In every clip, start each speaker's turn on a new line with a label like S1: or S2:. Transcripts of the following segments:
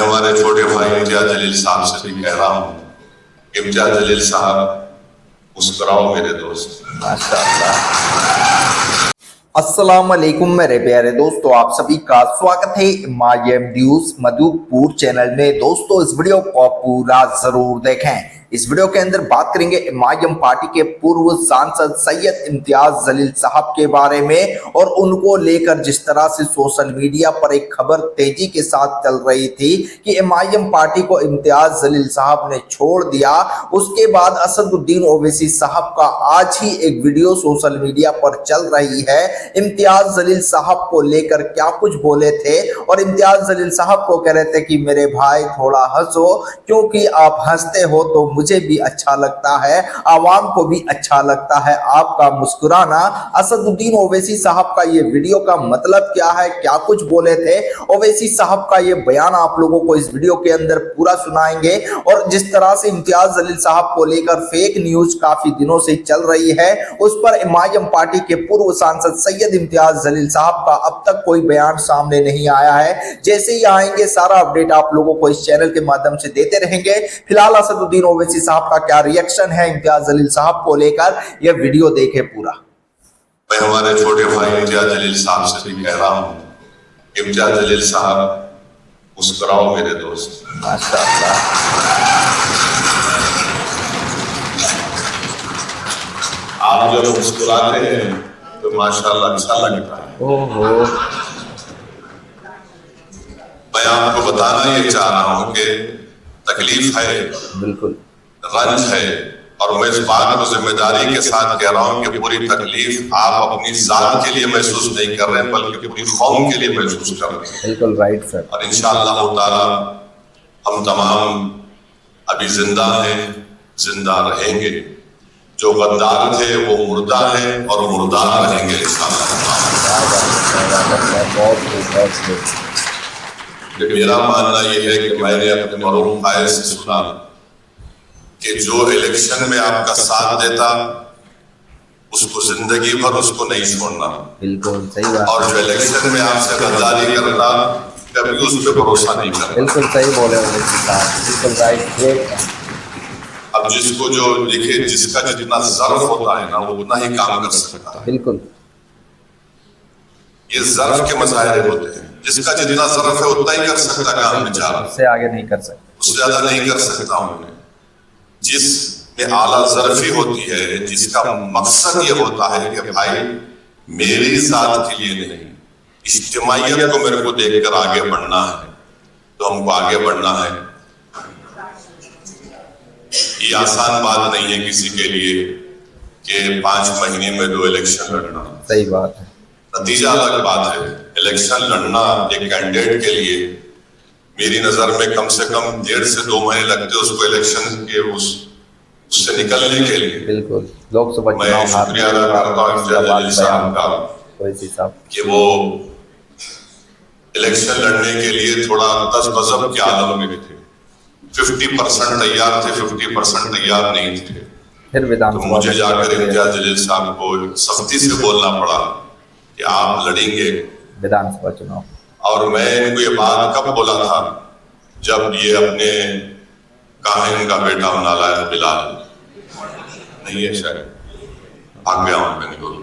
S1: हमारे छोटे भाई इम्तियाज जलील साहब से भी कह रहा हूँ, इम्तियाज जलील साहब मुस्कुराओ मेरे दोस्त।
S2: अस्सलाम वालेकुम मेरे प्यारे दोस्तों, आप सभी का स्वागत है मायम न्यूज मधुपुर चैनल में। दोस्तों इस वीडियो को पूरा जरूर देखें। इस वीडियो के अंदर बात करेंगे मायम पार्टी के पूर्व सांसद सैयद इम्तियाज जलील साहब के बारे में और उनको लेकर जिस तरह से सोशल मीडिया पर एक खबर तेजी के साथ चल रही थी कि मायम पार्टी को इम्तियाज जलील साहब ने छोड़ दिया। उसके बाद असदुद्दीन ओवैसी साहब का आज ही एक वीडियो सोशल मीडिया पर चल रही है। इम्तियाज जलील साहब को लेकर क्या कुछ बोले थे और इम्तियाज जलील साहब को कह रहे थे कि मेरे भाई थोड़ा हंसो, क्योंकि आप हंसते हो तो मुझे भी अच्छा लगता है, आवाम को भी अच्छा लगता है आपका मुस्कुराना। असदुद्दीन ओवैसी साहब का ये वीडियो का मतलब क्या है, क्या कुछ बोले थे ओवैसी साहब का ये बयान आप लोगों को इस वीडियो के अंदर पूरा सुनाएंगे। और जिस तरह से इम्तियाज जलील साहब को लेकर फेक न्यूज काफी दिनों से चल रही है, उस पर मायम पार्टी के पूर्व सांसद सैयद इम्तियाज जलील साहब का अब तक कोई बयान सामने नहीं आया है। जैसे ही आएंगे सारा अपडेट आप लोगों को इस चैनल के माध्यम से देते रहेंगे। फिलहाल असदुद्दीन ओवैसी साहब का क्या रिएक्शन है इम्तियाज जलील साहब को लेकर, यह वीडियो देखे पूरा।
S1: मैं हमारे छोटे भाई इम्तियाज जलील साहब से भी कह रहा हूँ, इम्तियाज जलील साहब मुस्कुराओ मेरे दोस्त।
S2: माशाअल्लाह।
S1: आप जब मुस्कुराते हैं तो माशाअल्लाह अच्छा लगता है।
S2: ओहो।
S1: मैं आपको बताना ये चाह रहा हूँ कि तकलीफ है,
S2: बिल्कुल
S1: रंज है, और मैं इस बात को जिम्मेदारी के साथ कह रहा हूँ कि पूरी तकलीफ आप अपनी जात के लिए महसूस नहीं कर रहे हैं, बल्कि पूरी कौम के लिए महसूस कर रहे हैं।
S2: बिल्कुल राइट सर।
S1: और इंशाअल्लाह ताला हम तमाम अभी जिंदा हैं, जिंदा रहेंगे। जो गद्दार थे वो मुर्दा है और मुर्दार रहेंगे इंशाअल्लाह। मेरा मानना ये है कि मैंने अपने मरूम भाई से सुना कि जो इलेक्शन में आपका साथ देता उसको जिंदगी भर उसको नहीं छोड़ना।
S2: बिल्कुल सही बात।
S1: और जो इलेक्शन में आपसे गद्दारी करता कभी उस पर भरोसा नहीं करता।
S2: बिल्कुल सही बोले बिल्कुल राइट।
S1: अब जिसको जो देखिए, जिसका जितना ज़र्फ होता है ना वो उतना ही काम कर सकता है।
S2: बिल्कुल
S1: ये ज़र्फ के मज़ाहिर होते हैं, जिसका जितना ज़र्फ है उतना ही कर सकता काम बेचारा,
S2: उससे आगे नहीं कर सकता,
S1: उससे ज्यादा नहीं कर सकता हूँ। जिसमें आला ज़र्फी होती है, जिसका मकसद ये होता है कि भाई मेरी जात के लिए नहीं, इज्तिमाइयत को मेरे को देखकर आगे बढ़ना है, तो हमको आगे बढ़ना है। ये आसान बात नहीं है किसी के लिए कि 5 महीने में 2 इलेक्शन लड़ना।
S2: सही बात है।
S1: नतीजा अलग बात है। इलेक्शन लड़ना एक कैंडिडेट के लिए मेरी नजर में कम से कम 1.5 से 2 महीने लगते उसको इलेक्शन के उससे निकलने के लिए।
S2: बिल्कुल लोकसभा
S1: मैं शुक्रिया अदा करता हूँ इम्तियाज जलील साहब का कि वो इलेक्शन लड़ने के लिए थोड़ा तज़ब्ज़ब के आलम में थे। 50% तैयार थे, 50% तैयार नहीं थे।
S2: फिर
S1: तो मुझे जाकर इम्तियाज जलील साहब को सख्ती से बोलना पड़ा कि आप लड़ेंगे
S2: विधानसभा चुनाव। और
S1: मैं इनको ये बात कब बोला था, जब ये अपने काहिन का बेटा बना लाया बिलाल, नहीं है शायद, भाग गया हूँ मैंने बोल,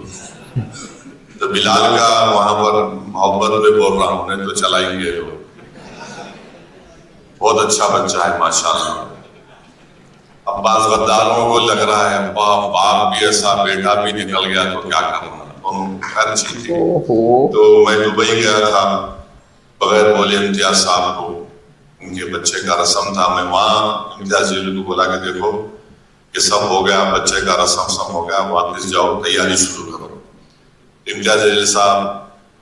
S1: तो बिलाल का वहां पर मोहब्बत में बोल रहा हूँ, नहीं तो चलाएंगे। बहुत अच्छा बच्चा है माशाल्लाह। अब बात गद्दारों को लग रहा है बाप भी ऐसा बेटा भी निकल गया तो क्या करना, हर चीज थी। तो मैं दुबई गया था बगैर बोले इम्तियाज साहब को, उनके बच्चे का रस्म था। मैं वहाँ इम्तियाज जलील को बोला कि देखो ये सब हो गया, बच्चे का रस्म सब हो गया, वापस जाओ तैयारी शुरू करो। इम्तियाज जलील साहब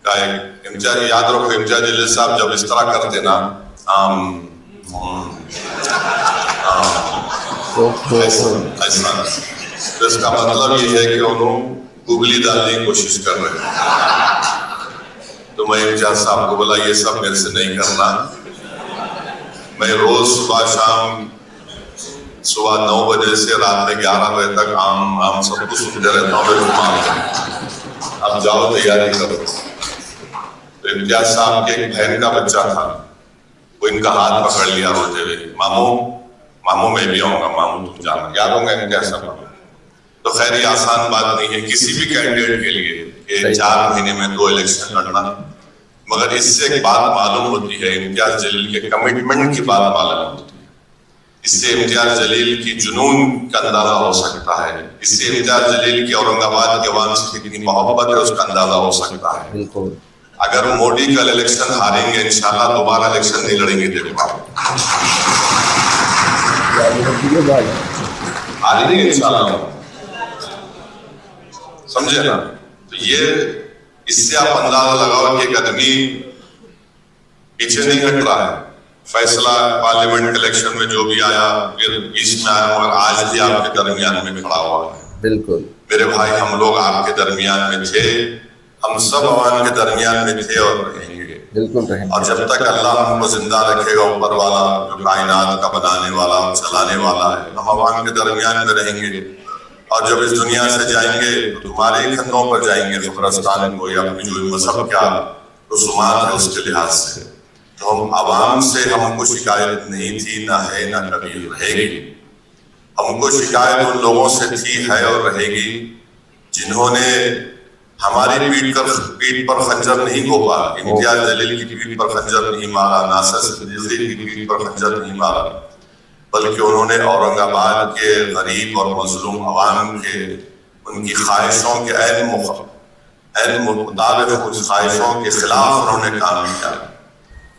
S1: का एक इम्तियाज याद रखो, इम्तियाज जलील साहब जब इस तरह करते ना ऐसा, तो इसका मतलब ये है कि उन्होंने गुगली डालने की कोशिश कर रहे हैं। तो मैं इम्तियाज साहब को बोला ये सब मेरे से नहीं करना। मैं रोज सुबह 9 बजे से रात में 11 बजे तक आम सब कुछ सुनते रहता हूँ। अब जाओ तैयारी करो। तो इम्तियाज साहब के एक बहन का बच्चा था, वो इनका हाथ पकड़ लिया रोते हुए, मामू मामू मैं भी आऊंगा, मामू तुम जाना, याद होंगे इनके ऐसा। तो खैर ये आसान बात नहीं है किसी भी कैंडिडेट के लिए कि 4 महीने में 2 इलेक्शन लड़ना, मगर इससे एक बात मालूम होती है, इम्तियाज जलील के कमिटमेंट की बात मालूम होती है। इससे इम्तियाज जलील की जुनून का अंदाजा हो सकता है, इससे इम्तियाज जलील की औरंगाबाद के अवाम से कितनी मोहब्बत है उसका अंदाजा हो सकता है।
S2: बिल्कुल।
S1: अगर वो मोदी कल इलेक्शन हारेंगे, इंशाल्लाह दोबारा इलेक्शन नहीं लड़ेंगे, देखो हारेंगे इंशाल्लाह, समझे ना। तो ये इससे आप अंदाजा लगाओ कि एक आदमी पीछे नहीं हट रहा है। फैसला पार्लियामेंट इलेक्शन में जो भी आया, फिर बीच में आया, और आज भी आपके दरमियान में खड़ा हुआ है।
S2: बिल्कुल
S1: मेरे भाई, हम लोग आपके दरमियान में थे, हम सब अवाम के दरमियान में थे और रहेंगे।
S2: बिल्कुल रहेंगे।
S1: और जब तक अल्लाह हमको जिंदा रखेगा, ऊपर वाला जो कायनात का बनाने वाला चलाने वाला है, हम अवाम के दरमियान में रहेंगे। और जब इस दुनिया से जाएंगे तो तुम्हारे ही कंधों पर जाएंगे, कब्रिस्तान को या अपनी जो मजहब का रसूमात है उसके लिहाज से। तो हम अवाम से हमको शिकायत नहीं थी, ना है, ना कभी रहेगी। हमको शिकायत उन लोगों से थी, है और रहेगी जिन्होंने हमारी पीठ पर खंजर नहीं घोंपा, इम्तियाज जलील की पीठ पर खंजर नहीं मारा, नासिर सिद्दीकी की पीठ पर खंजर नहीं मारा, बल्कि उन्होंने औरंगाबाद के गरीब और मजलूम अवाम के उनकी ख्वाहिशों के ऐन मुताबिक उन ख्वाहिशों के खिलाफ उन्होंने काम किया,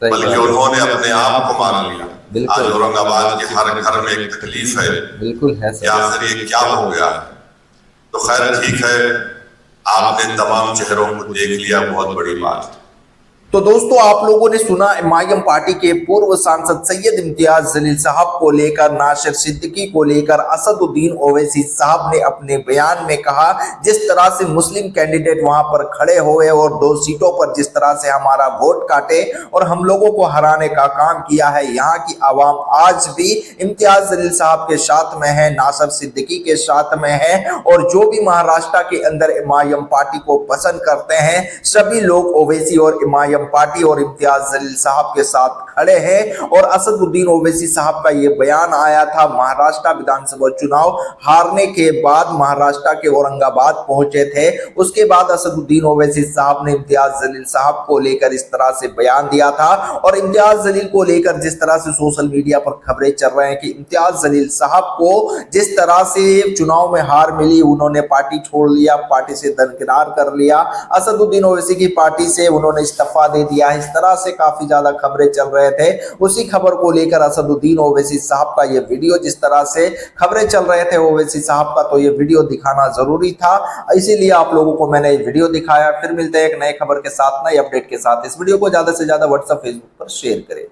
S1: बल्कि उन्होंने अपने आप को मान लिया। आज औरंगाबाद के हर घर में एक तकलीफ है,
S2: बिल्कुल है
S1: कि आखिर ये क्या हो गया है। तो खैर ठीक है, आपने तमाम चेहरों को देख लिया, बहुत बड़ी बात।
S2: तो दोस्तों, आप लोगों ने सुना एमआईएम पार्टी के पूर्व सांसद सैयद इम्तियाज जलील साहब को लेकर, नासिर सिद्दीकी को लेकर असदुद्दीन ओवैसी साहब ने अपने बयान में कहा, जिस तरह से मुस्लिम कैंडिडेट वहां पर खड़े हुए और 2 सीटों पर जिस तरह से हमारा वोट काटे और हम लोगों को हराने का काम किया है, यहाँ की आवाम आज भी इम्तियाज जलील साहब के साथ में है, नासिर सिद्दीकी के साथ में है, और जो भी महाराष्ट्र के अंदर एमआईएम पार्टी को पसंद करते हैं, सभी लोग ओवैसी और एमआईएम पार्टी और इम्तियाज जलील साहब के साथ खड़े हैं। और असदुद्दीन ओवैसी साहब का ये बयान आया था महाराष्ट्र विधानसभा चुनाव हारने के बाद, महाराष्ट्र के औरंगाबाद पहुंचे थे। उसके बाद असदुद्दीन ओवैसी साहब ने इम्तियाज जलील साहब को लेकर इस तरह से बयान दिया था। और इम्तियाज जलील को लेकर जिस तरह से सोशल मीडिया पर खबरें चल रहे हैं कि इम्तियाज जलील साहब को जिस तरह से चुनाव में हार मिली, उन्होंने पार्टी छोड़ लिया, पार्टी से दरकिनार कर लिया, असदुद्दीन ओवैसी की पार्टी से उन्होंने इस्तीफा दे दिया। इस तरह से काफी ज्यादा खबरें चल रहे थे। उसी खबर को लेकर असदुद्दीन ओवैसी साहब का ये वीडियो, जिस तरह से खबरें चल रहे थे ओवैसी साहब का, तो ये वीडियो दिखाना जरूरी था, इसीलिए आप लोगों को मैंने ये वीडियो दिखाया। फिर मिलते हैं एक नए खबर के साथ, नए अपडेट के साथ। इस वीडियो को ज्यादा से ज्यादा व्हाट्सएप, फेसबुक पर शेयर करें।